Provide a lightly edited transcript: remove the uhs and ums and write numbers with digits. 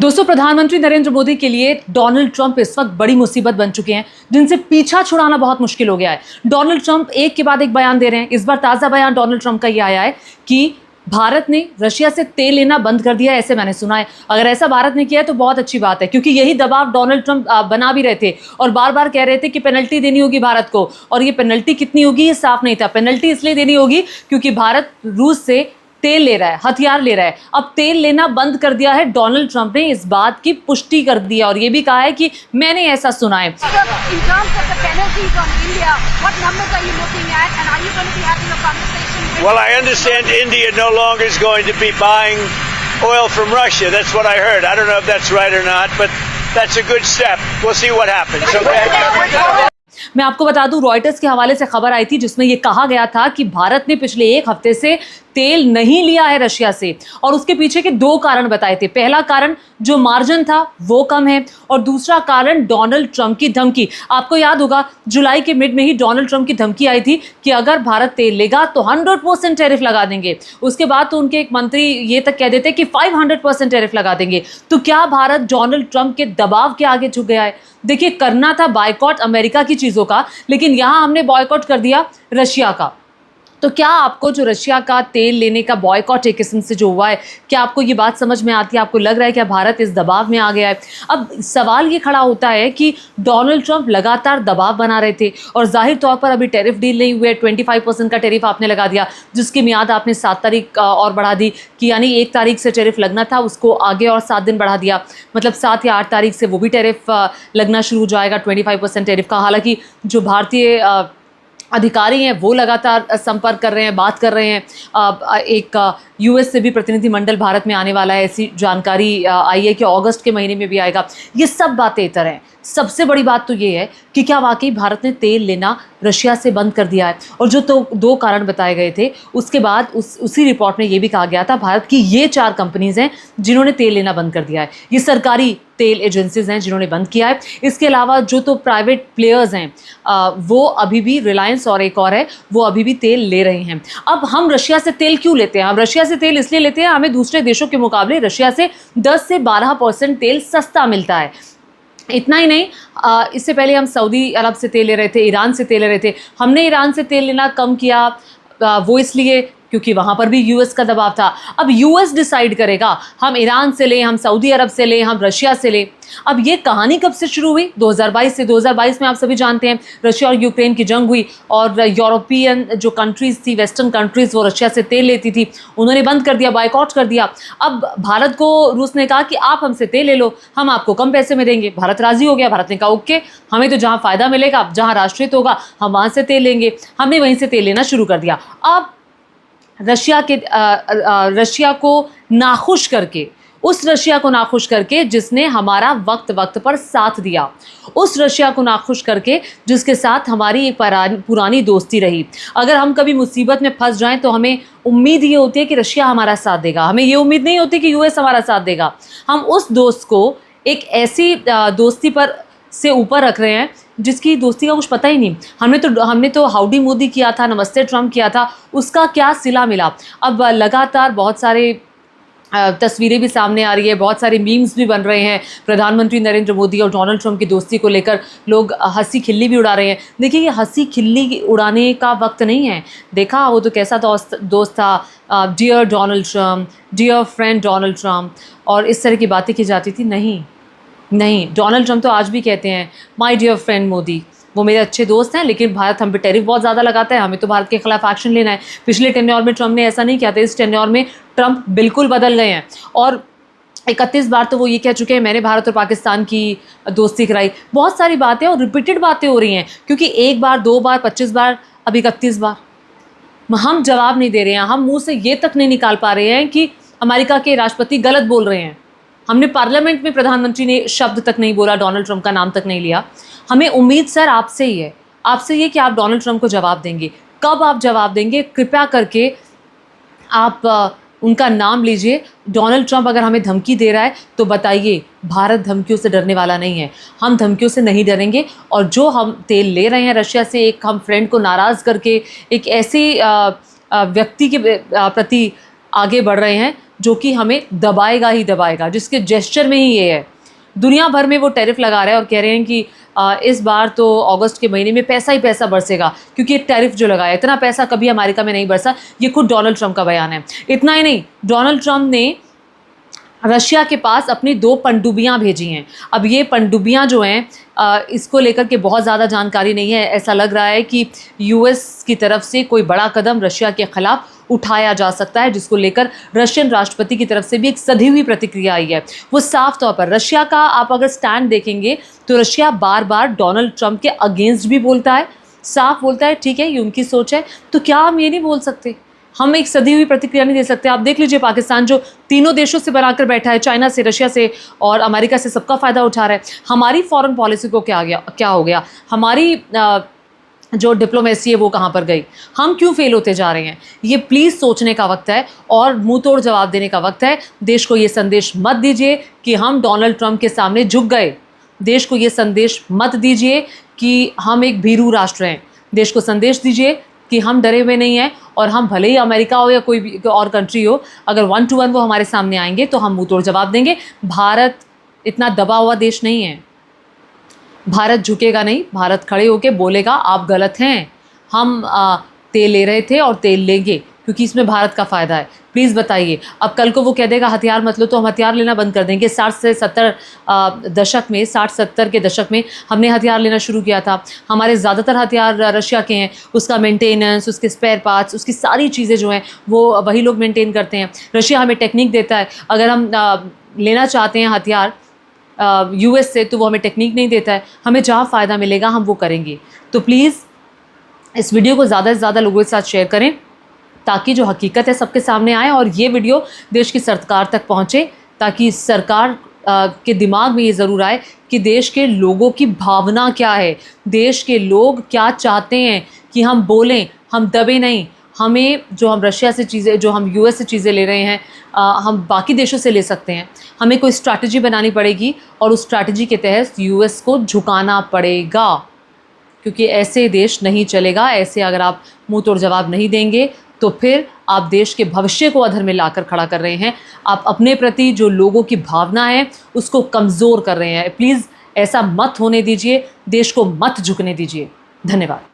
दोस्तों, प्रधानमंत्री नरेंद्र मोदी के लिए डोनाल्ड ट्रंप इस वक्त बड़ी मुसीबत बन चुके हैं, जिनसे पीछा छुड़ाना बहुत मुश्किल हो गया है। डोनाल्ड ट्रंप एक के बाद एक बयान दे रहे हैं। इस बार ताज़ा बयान डोनाल्ड ट्रंप का ये आया है कि भारत ने रशिया से तेल लेना बंद कर दिया है, ऐसे मैंने सुना है। अगर ऐसा भारत ने किया है तो बहुत अच्छी बात है, क्योंकि यही दबाव डोनाल्ड ट्रंप बना भी रहे थे और बार बार कह रहे थे कि पेनल्टी देनी होगी भारत को। और ये पेनल्टी कितनी होगी ये साफ नहीं था। पेनल्टी इसलिए देनी होगी क्योंकि भारत रूस से तेल ले रहा है, हथियार ले रहा है। अब तेल लेना बंद कर दिया है। डोनाल्ड ट्रंप ने इस बात की पुष्टि कर दी है और ये भी कहा है कि मैंने ऐसा सुना है। Well, I understand India no longer is going to be buying oil from Russia. That's what I heard. I don't know if that's right or not, but that's a good step. We'll see what happens. Okay? मैं आपको बता दूं, Reuters के हवाले से खबर आई थी जिसमें यह कहा गया था कि भारत ने पिछले एक हफ्ते से तेल नहीं लिया है रशिया से, और उसके पीछे के दो कारण बताए थे। पहला कारण जो मार्जिन था वो कम है, और दूसरा कारण डोनाल्ड ट्रंप की धमकी। आपको याद होगा जुलाई के मिड में ही डोनाल्ड ट्रंप की धमकी आई थी कि अगर भारत तेल लेगा तो 100% टैरिफ लगा देंगे। उसके बाद तो उनके एक मंत्री ये तक कह देते कि 500% टैरिफ लगा देंगे। तो क्या भारत डोनाल्ड ट्रंप के दबाव के आगे झुक गया है? देखिए, करना था बायकॉट अमेरिका की चीज़ों का, लेकिन यहाँ हमने बॉयकॉट कर दिया रशिया का। तो क्या आपको जो रशिया का तेल लेने का बॉयकॉट एक किस्म से जो हुआ है, क्या आपको ये बात समझ में आती है? आपको लग रहा है कि भारत इस दबाव में आ गया है? अब सवाल ये खड़ा होता है कि डोनाल्ड ट्रंप लगातार दबाव बना रहे थे और जाहिर तौर पर अभी टैरिफ डील नहीं हुए। 25% का टैरिफ आपने लगा दिया, जिसकी मियाद आपने 7 तारीख और बढ़ा दी, कि यानी 1 तारीख से टैरिफ लगना था उसको आगे और 7 दिन बढ़ा दिया। मतलब 7 या 8 तारीख से वो भी टैरिफ लगना शुरू हो जाएगा 25% टैरिफ का। हालांकि जो भारतीय अधिकारी हैं वो लगातार संपर्क कर रहे हैं, बात कर रहे हैं। एक यूएस से भी प्रतिनिधिमंडल भारत में आने वाला है, ऐसी जानकारी आई है कि अगस्त के महीने में भी आएगा। ये सब बातें इतर हैं। सबसे बड़ी बात तो ये है कि क्या वाकई भारत ने तेल लेना रशिया से बंद कर दिया है? और जो तो दो कारण बताए गए थे, उसके बाद उसी रिपोर्ट में ये भी कहा गया था भारत की ये 4 कंपनीज़ हैं जिन्होंने तेल लेना बंद कर दिया है। ये सरकारी तेल एजेंसीज हैं जिन्होंने बंद किया है। इसके अलावा जो तो प्राइवेट प्लेयर्स हैं वो अभी भी, रिलायंस और एक और है, वो अभी भी तेल ले रहे हैं। अब हम रशिया से तेल क्यों लेते हैं? हम रशिया से तेल इसलिए लेते हैं, हमें दूसरे देशों के मुकाबले रशिया से 10 से 12% तेल सस्ता मिलता है। इतना ही नहीं, इससे पहले हम सऊदी अरब से तेल ले रहे थे, ईरान से तेल ले रहे थे। हमने ईरान से तेल लेना कम किया, वो इसलिए क्योंकि वहाँ पर भी यूएस का दबाव था। अब यूएस डिसाइड करेगा हम ईरान से लें, हम सऊदी अरब से लें, हम रशिया से लें। अब ये कहानी कब से शुरू हुई? 2022 से। 2022 में आप सभी जानते हैं रशिया और यूक्रेन की जंग हुई और यूरोपियन जो कंट्रीज़ थी, वेस्टर्न कंट्रीज़, वो रशिया से तेल लेती थी, उन्होंने बंद कर दिया, बायकॉट कर दिया। अब भारत को रूस ने कहा कि आप हमसे तेल ले लो, हम आपको कम पैसे में देंगे। भारत राज़ी हो गया। भारत ने कहा ओके, हमें तो जहाँ फ़ायदा मिलेगा, जहाँ राष्ट्रीय होगा, हम वहाँ से तेल लेंगे। हमने वहीं से तेल लेना शुरू कर दिया। अब रशिया को नाखुश करके, उस रशिया को नाखुश करके जिसने हमारा वक्त वक्त पर साथ दिया, उस रशिया को नाखुश करके जिसके साथ हमारी एक पुरानी दोस्ती रही। अगर हम कभी मुसीबत में फंस जाएं तो हमें उम्मीद ये होती है कि रशिया हमारा साथ देगा, हमें ये उम्मीद नहीं होती कि यूएस हमारा साथ देगा। हम उस दोस्त को एक ऐसी दोस्ती पर से ऊपर रख रहे हैं जिसकी दोस्ती का कुछ पता ही नहीं। हमने तो हाउडी मोदी किया था, नमस्ते ट्रंप किया था, उसका क्या सिला मिला? अब लगातार बहुत सारे तस्वीरें भी सामने आ रही है, बहुत सारे मीम्स भी बन रहे हैं प्रधानमंत्री नरेंद्र मोदी और डोनाल्ड ट्रंप की दोस्ती को लेकर। लोग हंसी खिल्ली भी उड़ा रहे हैं। देखिए, ये हंसी खिल्ली उड़ाने का वक्त नहीं है। देखा वो तो कैसा दोस्त था, dear Donald Trump, dear friend Donald Trump, और इस तरह की बातें की जाती थी। नहीं, डोनाल्ड ट्रंप तो आज भी कहते हैं माय डियर फ्रेंड मोदी, वो मेरे अच्छे दोस्त हैं, लेकिन भारत हम पे टैरिफ बहुत ज़्यादा लगाता है, हमें तो भारत के खिलाफ एक्शन लेना है। पिछले टेन्योर में ट्रंप ने ऐसा नहीं किया था, इस टेन्योर में ट्रंप बिल्कुल बदल गए हैं और 31 बार तो वो ये कह चुके हैं मैंने भारत और पाकिस्तान की दोस्ती कराई। बहुत सारी बातें और रिपीटेड बातें हो रही हैं, क्योंकि 1 बार, 2 बार, 25 बार, अब 31 बार हम जवाब नहीं दे रहे हैं। हम मुँह से ये तक नहीं निकाल पा रहे हैं कि अमेरिका के राष्ट्रपति गलत बोल रहे हैं। हमने पार्लियामेंट में प्रधानमंत्री ने शब्द तक नहीं बोला, डोनाल्ड ट्रंप का नाम तक नहीं लिया। हमें उम्मीद सर आपसे ही है, आपसे ये कि आप डोनाल्ड ट्रंप को जवाब देंगे। कब आप जवाब देंगे? कृपया करके आप उनका नाम लीजिए। डोनाल्ड ट्रंप अगर हमें धमकी दे रहा है तो बताइए, भारत धमकियों से डरने वाला नहीं है, हम धमकियों से नहीं डरेंगे। और जो हम तेल ले रहे हैं रशिया से, एक हम फ्रेंड को नाराज़ करके एक ऐसे व्यक्ति के प्रति आगे बढ़ रहे हैं जो कि हमें दबाएगा ही दबाएगा, जिसके जेस्चर में ही ये है। दुनिया भर में वो टैरिफ लगा रहे हैं और कह रहे हैं कि इस बार तो अगस्त के महीने में पैसा ही पैसा बरसेगा, क्योंकि ये टैरिफ जो लगाया, इतना पैसा कभी अमेरिका में नहीं बरसा। ये खुद डोनाल्ड ट्रंप का बयान है। इतना ही नहीं, डोनाल्ड ट्रंप ने रशिया के पास अपनी 2 पनडुब्बियां भेजी हैं। अब ये पनडुब्बियां जो हैं इसको लेकर के बहुत ज़्यादा जानकारी नहीं है। ऐसा लग रहा है कि यूएस की तरफ से कोई बड़ा कदम रशिया के ख़िलाफ़ उठाया जा सकता है, जिसको लेकर रशियन राष्ट्रपति की तरफ से भी एक सधी हुई प्रतिक्रिया आई है। वो साफ तौर पर रशिया का आप अगर स्टैंड देखेंगे तो रशिया बार बार डोनाल्ड ट्रंप के अगेंस्ट भी बोलता है, साफ बोलता है ठीक है ये उनकी सोच है, तो क्या हम ये नहीं बोल सकते? हम एक सदी हुई प्रतिक्रिया नहीं दे सकते? आप देख लीजिए पाकिस्तान जो तीनों देशों से बनाकर बैठा है, चाइना से, रशिया से और अमेरिका से, सबका फ़ायदा उठा रहा है। हमारी फॉरेन पॉलिसी को क्या हो गया? हमारी जो डिप्लोमेसी है वो कहाँ पर गई? हम क्यों फेल होते जा रहे हैं? ये प्लीज़ सोचने का वक्त है और मुंह तोड़ जवाब देने का वक्त है। देश को ये संदेश मत दीजिए कि हम डोनाल्ड ट्रंप के सामने झुक गए। देश को ये संदेश मत दीजिए कि हम एक भीरू राष्ट्र हैं। देश को संदेश दीजिए कि हम डरे हुए नहीं हैं, और हम भले ही अमेरिका हो या कोई भी और कंट्री हो, अगर 1 to 1 वो हमारे सामने आएंगे तो हम मुंह तोड़ जवाब देंगे। भारत इतना दबा हुआ देश नहीं है। भारत झुकेगा नहीं, भारत खड़े होकर बोलेगा आप गलत हैं, हम तेल ले रहे थे और तेल लेंगे, क्योंकि इसमें भारत का फ़ायदा है। प्लीज़ बताइए, अब कल को वो कह देगा हथियार मत लो, तो हम हथियार लेना बंद कर देंगे। 60 से 70 दशक में, 60-70 के दशक में हमने हथियार लेना शुरू किया था। हमारे ज़्यादातर हथियार रशिया के हैं, उसका मेंटेनेंस, उसके स्पेयर पार्ट्स, उसकी सारी चीज़ें जो हैं वो वही लोग मेंटेन करते हैं। रशिया हमें टेक्निक देता है। अगर हम लेना चाहते हैं हथियार यूएस से, तो वो हमें टेक्निक नहीं देता है। हमें जहाँ फ़ायदा मिलेगा हम वो करेंगे। तो प्लीज़ इस वीडियो को ज़्यादा से ज़्यादा लोगों के साथ शेयर करें, ताकि जो हकीकत है सबके सामने आए और ये वीडियो देश की सरकार तक पहुँचे, ताकि सरकार के दिमाग में ये ज़रूर आए कि देश के लोगों की भावना क्या है, देश के लोग क्या चाहते हैं कि हम बोलें, हम दबे नहीं। हमें जो हम रशिया से चीज़ें, जो हम यूएस से चीज़ें ले रहे हैं, हम बाकी देशों से ले सकते हैं। हमें कोई स्ट्रैटेजी बनानी पड़ेगी और उस स्ट्रैटेजी के तहत यूएस को झुकाना पड़ेगा, क्योंकि ऐसे देश नहीं चलेगा। ऐसे अगर आप मुंह तोड़ जवाब नहीं देंगे तो फिर आप देश के भविष्य को अधर में लाकर खड़ा कर रहे हैं। आप अपने प्रति जो लोगों की भावना है उसको कमज़ोर कर रहे हैं। प्लीज़ ऐसा मत होने दीजिए, देश को मत झुकने दीजिए। धन्यवाद।